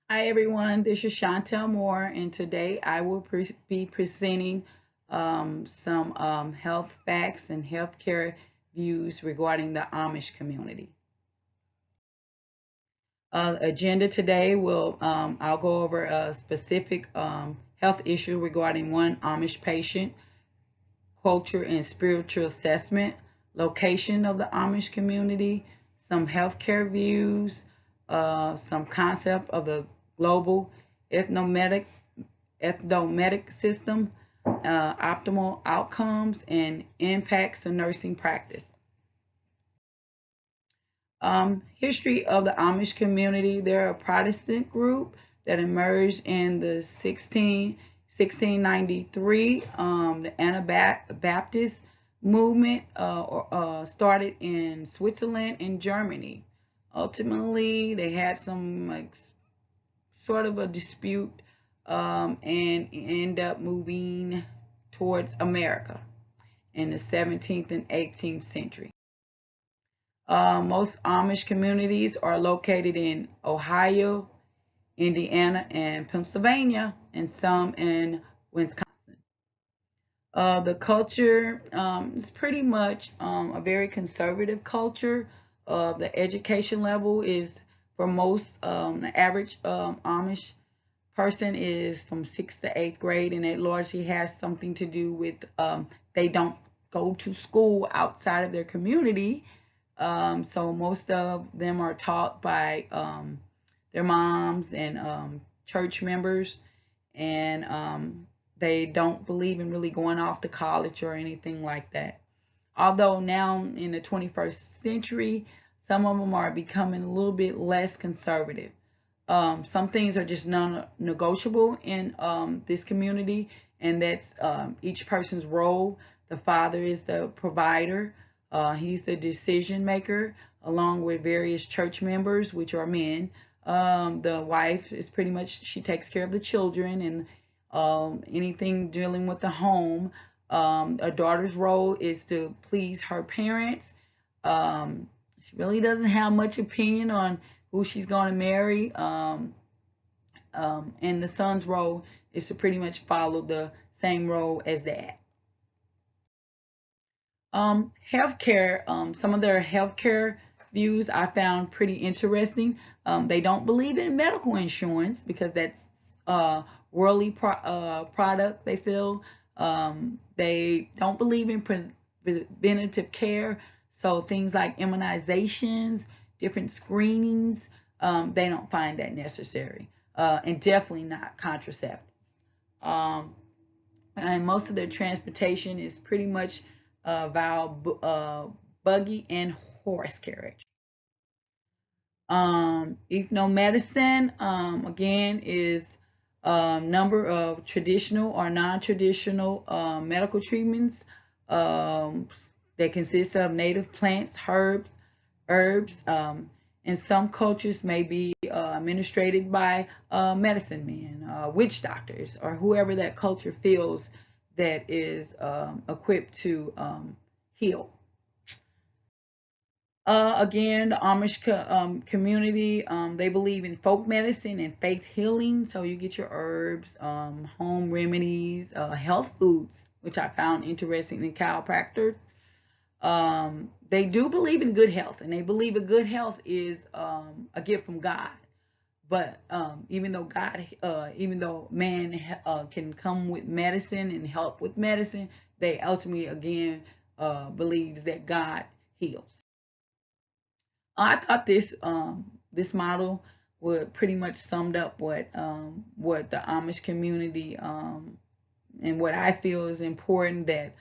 Hi everyone, this is Chantel Moore, and today I will be presenting some health facts and healthcare views regarding the Amish community. Agenda today will I'll go over a specific health issue regarding one Amish patient, culture and spiritual assessment, location of the Amish community, some healthcare views, some concept of the global ethnomedic system, optimal outcomes, and impacts to nursing practice. History of the Amish community. They're a Protestant group that emerged in the 1693. The Anabaptist movement started in Switzerland and Germany. Ultimately, they had some sort of a dispute and end up moving towards America in the 17th and 18th century. Most Amish communities are located in Ohio, Indiana, and Pennsylvania, and some in Wisconsin. The culture is pretty much a very conservative culture. The education level is for most, the average Amish person is from 6th to 8th grade, and it largely has something to do with they don't go to school outside of their community. So most of them are taught by their moms and church members, and they don't believe in really going off to college or anything like that. Although now in the 21st century, some of them are becoming a little bit less conservative. Some things are just non-negotiable in this community, and that's each person's role. The father is the provider. He's the decision maker, along with various church members, which are men. The wife is pretty much, she takes care of the children and anything dealing with the home. A daughter's role is to please her parents. She really doesn't have much opinion on who she's going to marry. And the son's role is to pretty much follow the same role as dad. Healthcare, some of their healthcare views I found pretty interesting. They don't believe in medical insurance because that's worldly product, they feel. They don't believe in preventative care. So things like immunizations, different screenings, they don't find that necessary. And definitely not contraceptives. And most of their transportation is pretty much via buggy and horse carriage. Ethnomedicine, again, is a number of traditional or non-traditional medical treatments that consist of native plants, herbs. In some cultures may be administered by medicine men, witch doctors, or whoever that culture feels that is equipped to heal. Again, the Amish community, they believe in folk medicine and faith healing. So you get your herbs, home remedies, health foods, which I found interesting in chiropractors. They do believe in good health, and they believe a good health is a gift from God. But even though man can come with medicine and help with medicine, they ultimately again believes that God heals. I thought this model would pretty much summed up what the Amish community and what I feel is important, that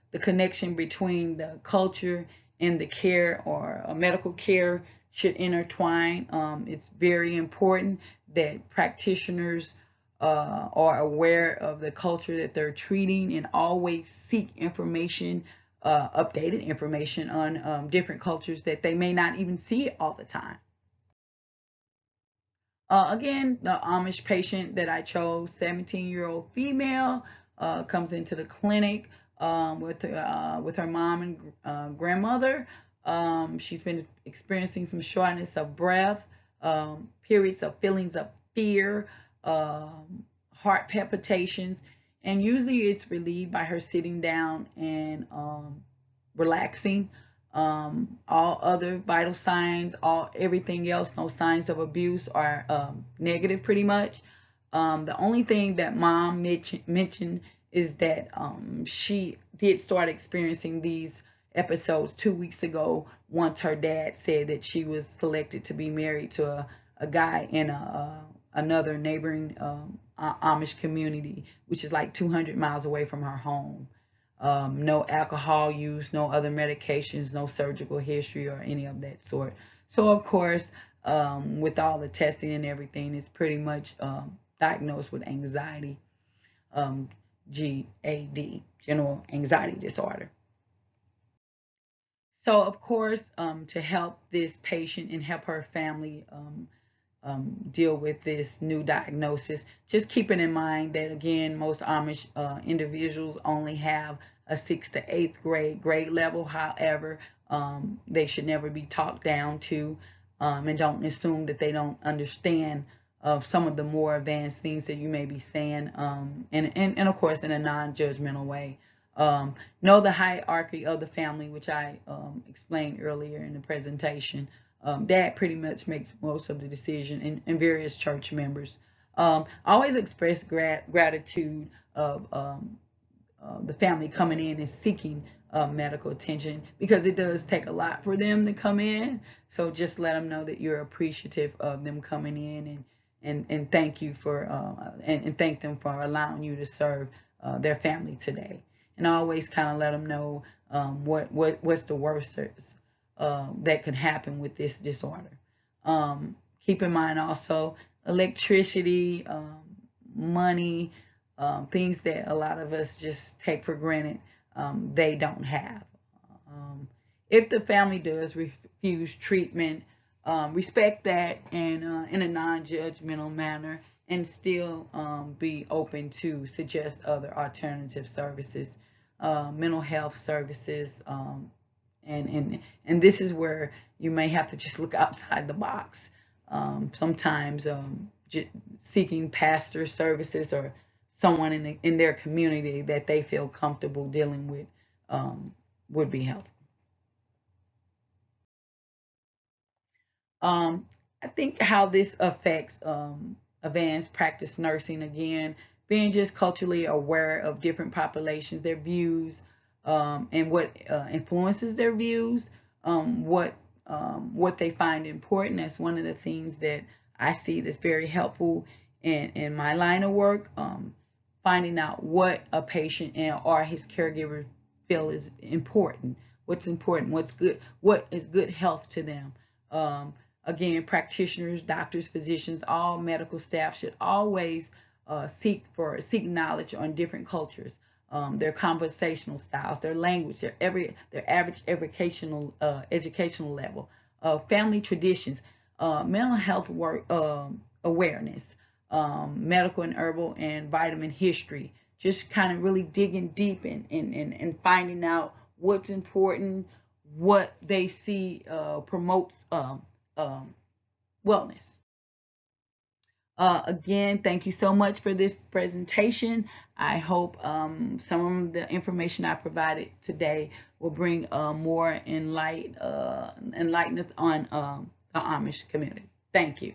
the connection between the culture and the care or medical care should intertwine. It's very important that practitioners are aware of the culture that they're treating and always seek information, updated information on different cultures that they may not even see all the time. Again, the Amish patient that I chose, 17-year-old female, comes into the clinic with her mom and grandmother. She's been experiencing some shortness of breath, periods of feelings of fear, heart palpitations, and usually it's relieved by her sitting down and relaxing. All other vital signs, everything else, no signs of abuse are negative pretty much. The only thing that mom mentioned is that she did start experiencing these episodes 2 weeks ago once her dad said that she was selected to be married to a guy in another neighboring Amish community, which is like 200 miles away from her home. No alcohol use, no other medications, no surgical history or any of that sort. So of course, with all the testing and everything, it's pretty much diagnosed with anxiety, GAD, general anxiety disorder. So of course, to help this patient and help her family deal with this new diagnosis, just keeping in mind that again, most Amish individuals only have a 6th to 8th grade level. However, they should never be talked down to, and don't assume that they don't understand some of the more advanced things that you may be saying, and of course in a non-judgmental way. Know the hierarchy of the family, which I explained earlier in the presentation. Dad pretty much makes most of the decision, and various church members. Always express gratitude of the family coming in and seeking medical attention, because it does take a lot for them to come in. So just let them know that you're appreciative of them coming in, and thank you for and thank them for allowing you to serve their family today. And always kind of let them know what's the worst that could happen with this disorder. Keep in mind also electricity, money, things that a lot of us just take for granted, they don't have. If the family does refuse treatment, respect that, and in a non-judgmental manner, and still be open to suggest other alternative services, mental health services, and this is where you may have to just look outside the box. Sometimes seeking pastor services or someone in their community that they feel comfortable dealing with would be helpful. I think how this affects advanced practice nursing, again, being just culturally aware of different populations, their views, and what influences their views, what they find important. That's one of the things that I see that's very helpful in my line of work, finding out what a patient or his caregiver feel is important, what's important, what's good, what is good health to them. Again, practitioners, doctors, physicians, all medical staff should always seek knowledge on different cultures, their conversational styles, their language, their average educational level, family traditions, mental health awareness, medical and herbal and vitamin history. Just kind of really digging deep and finding out what's important, what they see promotes wellness. Again, thank you so much for this presentation. I hope some of the information I provided today will bring more enlightenment on the Amish community. Thank you.